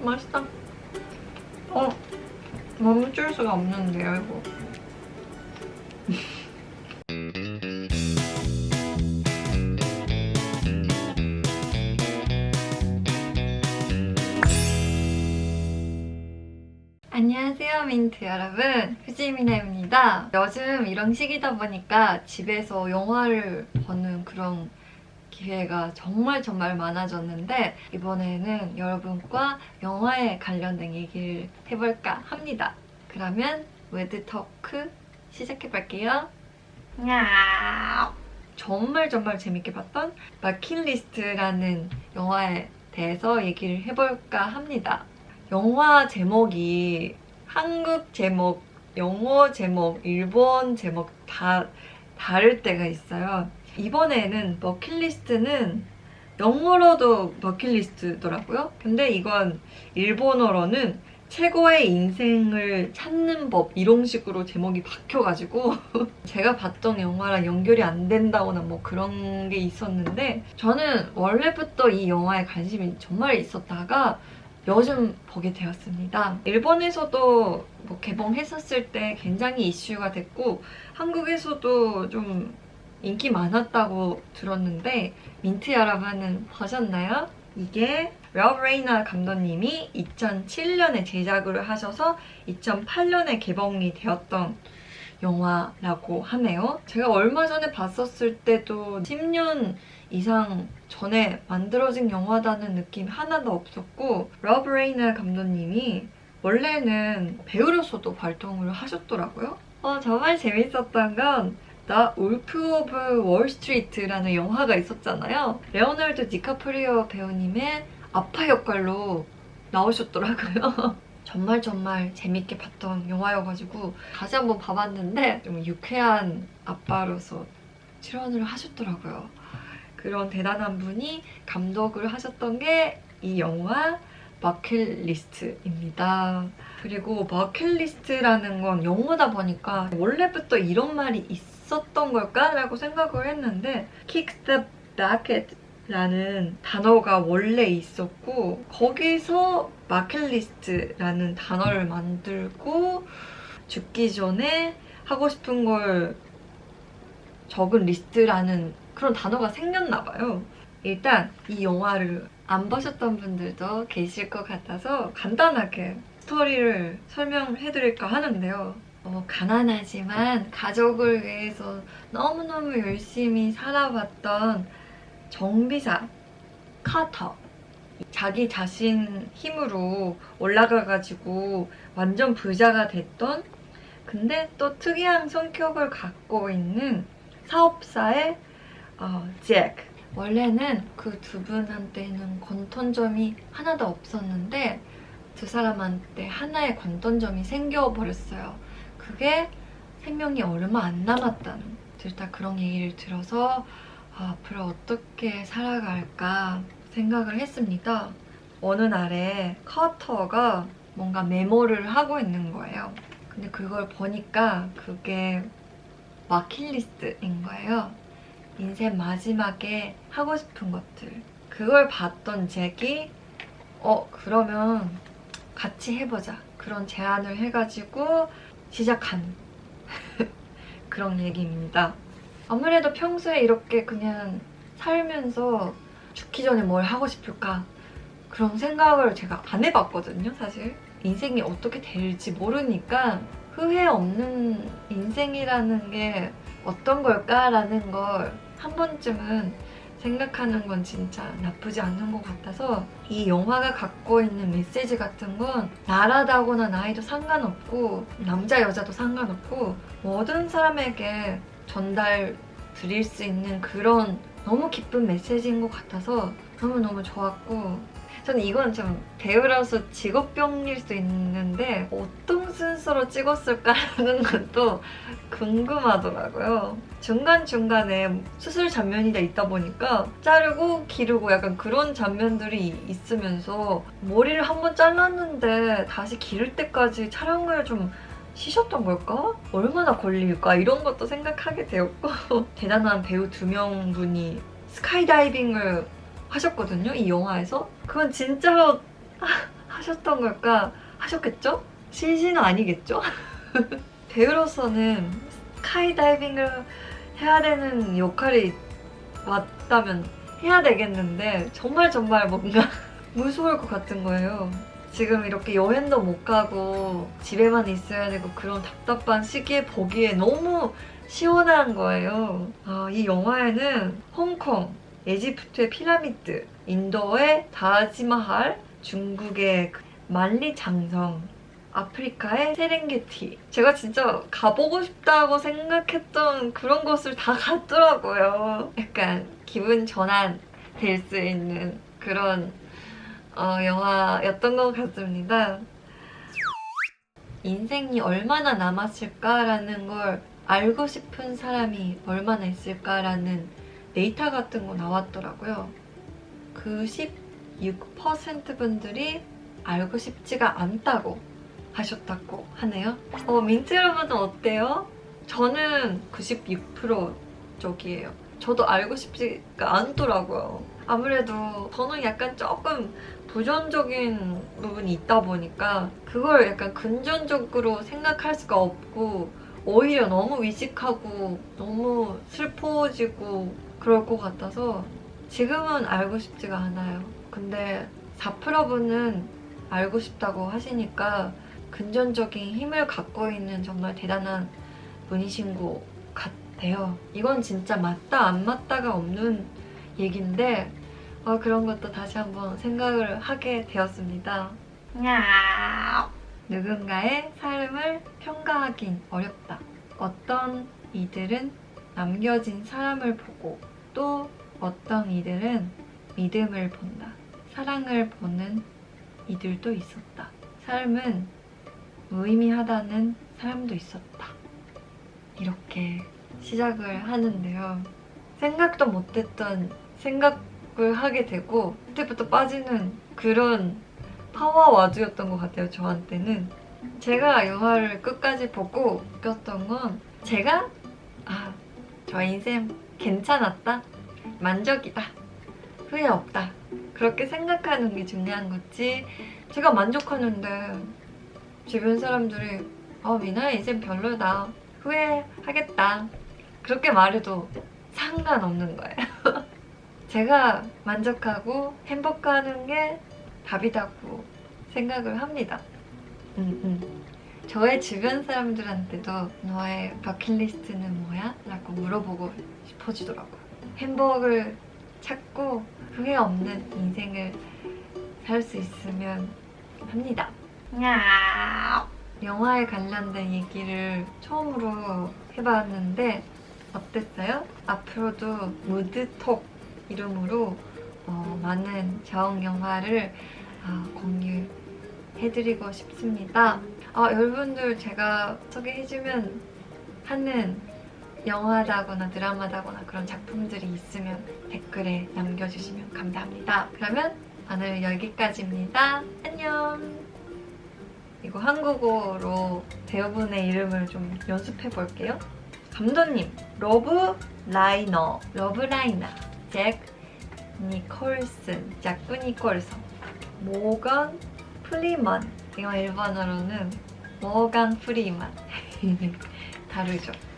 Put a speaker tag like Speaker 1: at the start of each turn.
Speaker 1: 맛있다. 멈출 수가 없는데요, 이거. 안녕하세요, 민트 여러분. 후지미나입니다. 요즘 이런 시기다 보니까 집에서 영화를 보는 그런 기회가 정말 많아졌는데 이번에는 여러분과 영화에 관련된 얘기를 해볼까 합니다. 그러면 웨드토크 시작해볼게요. 정말 재밌게 봤던 버킷리스트라는 영화에 대해서 얘기를 해볼까 합니다. 영화 제목이 한국 제목, 영어 제목, 일본 제목 다 다를 때가 있어요. 이번에는 버킷리스트는 영어로도 버킷리스트더라고요. 근데 이건 일본어로는 최고의 인생을 찾는 법 이런 식으로 제목이 바뀌어가지고 제가 봤던 영화랑 연결이 안 된다거나 뭐 그런 게 있었는데 저는 원래부터 이 영화에 관심이 정말 있었다가 요즘 보게 되었습니다. 일본에서도 뭐 개봉했었을 때 굉장히 이슈가 됐고 한국에서도 좀 인기 많았다고 들었는데 민트 여러분은 보셨나요? 이게 러브 레이너 감독님이 2007년에 제작을 하셔서 2008년에 개봉이 되었던 영화라고 하네요. 제가 얼마 전에 봤었을 때도 10년 이상 전에 만들어진 영화다는 느낌 하나도 없었고 러브 레이너 감독님이 원래는 배우로서도 활동을 하셨더라고요. 정말 재밌었던 건 The Wolf of Wall Street라는 영화가 있었잖아요. 레오나르도 디카프리오 배우님의 아빠 역할로 나오셨더라고요. 정말 재밌게 봤던 영화여가지고 다시 한번 봐봤는데 좀 유쾌한 아빠로서 출연을 하셨더라고요. 그런 대단한 분이 감독을 하셨던 게 이 영화 버킷리스트입니다. 그리고 버킷리스트라는 건 영어다 보니까 원래부터 이런 말이 있었던 걸까? 라고 생각을 했는데 kick the bucket 라는 단어가 원래 있었고 거기서 버킷리스트라는 단어를 만들고 죽기 전에 하고 싶은 걸 적은 리스트라는 그런 단어가 생겼나 봐요. 일단 이 영화를 안 보셨던 분들도 계실 것 같아서 간단하게 스토리를 설명해드릴까 하는데요. 가난하지만 가족을 위해서 너무너무 열심히 살아왔던 정비사 카터, 자기 자신 힘으로 올라가가지고 완전 부자가 됐던 근데 또 특이한 성격을 갖고 있는 사업사의 잭. 원래는 그 두 분한테는 공통점이 하나도 없었는데 두 사람한테 하나의 공통점이 생겨버렸어요. 그게 생명이 얼마 안 남았다는. 둘 다 그런 얘기를 들어서 앞으로 어떻게 살아갈까 생각을 했습니다. 어느 날에 커터가 뭔가 메모를 하고 있는 거예요. 근데 그걸 보니까 그게 버킷리스트인 거예요. 인생 마지막에 하고 싶은 것들. 그걸 봤던 잭이 그러면 같이 해보자. 그런 제안을 해가지고 시작한 그런 얘기입니다. 아무래도 평소에 이렇게 그냥 살면서 죽기 전에 뭘 하고 싶을까 그런 생각을 제가 안 해봤거든요, 사실. 인생이 어떻게 될지 모르니까 후회 없는 인생이라는 게 어떤 걸까라는 걸 한 번쯤은 생각하는 건 진짜 나쁘지 않은 것 같아서 이 영화가 갖고 있는 메시지 같은 건 나라다거나 나이도 상관없고 남자 여자도 상관없고 모든 사람에게 전달 드릴 수 있는 그런 너무 기쁜 메시지인 것 같아서 너무너무 좋았고 저는 이건 좀 배우라서 직업병일 수 있는데 어떤 순서로 찍었을까라는 것도 궁금하더라고요. 중간중간에 수술 장면이 있다 보니까 자르고 기르고 약간 그런 장면들이 있으면서 머리를 한번 잘랐는데 다시 기를 때까지 촬영을 좀 쉬셨던 걸까? 얼마나 걸릴까? 이런 것도 생각하게 되었고 대단한 배우 2명분이 스카이다이빙을 하셨거든요, 이 영화에서. 그건 진짜로 하셨던 걸까? 하셨겠죠? CG는 아니겠죠? 배우로서는 스카이다이빙을 해야 되는 역할이 왔다면 해야 되겠는데 정말 뭔가 무서울 것 같은 거예요. 지금 이렇게 여행도 못 가고 집에만 있어야 되고 그런 답답한 시기에 보기에 너무 시원한 거예요. 이 영화에는 홍콩, 에지프트의 피라미드, 인도의 다지마할, 중국의 만리장성, 아프리카의 세렝게티. 제가 진짜 가보고 싶다고 생각했던 그런 곳을 다 갔더라고요. 약간 기분 전환 될 수 있는 그런 영화였던 것 같습니다. 인생이 얼마나 남았을까라는 걸 알고 싶은 사람이 얼마나 있을까라는 데이터 같은 거 나왔더라고요. 96% 분들이 알고 싶지가 않다고 하셨다고 하네요. 민트 여러분은 어때요? 저는 96% 쪽이에요. 저도 알고 싶지가 않더라고요. 아무래도 저는 약간 조금 부정적인 부분이 있다 보니까 그걸 약간 긍정적으로 생각할 수가 없고 오히려 너무 위식하고 너무 슬퍼지고 그럴 것 같아서 지금은 알고 싶지가 않아요. 근데 4%분은 알고 싶다고 하시니까 긍정적인 힘을 갖고 있는 정말 대단한 분이신 것 같아요. 이건 진짜 맞다 안 맞다가 없는 얘기인데 그런 것도 다시 한번 생각을 하게 되었습니다. 누군가의 삶을 평가하긴 어렵다. 어떤 이들은 남겨진 사람을 보고 또 어떤 이들은 믿음을 본다. 사랑을 보는 이들도 있었다. 삶은 무의미하다는 사람도 있었다. 이렇게 시작을 하는데요. 생각도 못했던 생각을 하게 되고 그때부터 빠지는 그런 파워와드였던 것 같아요. 저한테는. 제가 영화를 끝까지 보고 느꼈던 건 제가 저 인생 괜찮았다. 만족이다. 후회 없다. 그렇게 생각하는 게 중요한 거지. 제가 만족하는데 주변 사람들이 미나 인생 별로다. 후회하겠다. 그렇게 말해도 상관없는 거예요. 제가 만족하고 행복하는 게 답이라고 생각을 합니다. 저의 주변 사람들한테도 너의 버킷리스트는 뭐야? 라고 물어보고 싶어지더라고요. 행복을 찾고 후회 없는 인생을 살 수 있으면 합니다. 영화에 관련된 얘기를 처음으로 해봤는데 어땠어요? 앞으로도 무드톡 이름으로 많은 자웅 영화를 공유해드리고 싶습니다. 여러분들 제가 소개해주면 하는 영화다거나 드라마다거나 그런 작품들이 있으면 댓글에 남겨주시면 감사합니다. 그러면 오늘 여기까지입니다. 안녕! 이거 한국어로 배우분의 이름을 좀 연습해 볼게요. 감독님, 러브라이너, 잭 니콜슨, 잭 니콜슨, 모건 프리먼, 이거 일본어로는 모건 프리먼 다르죠?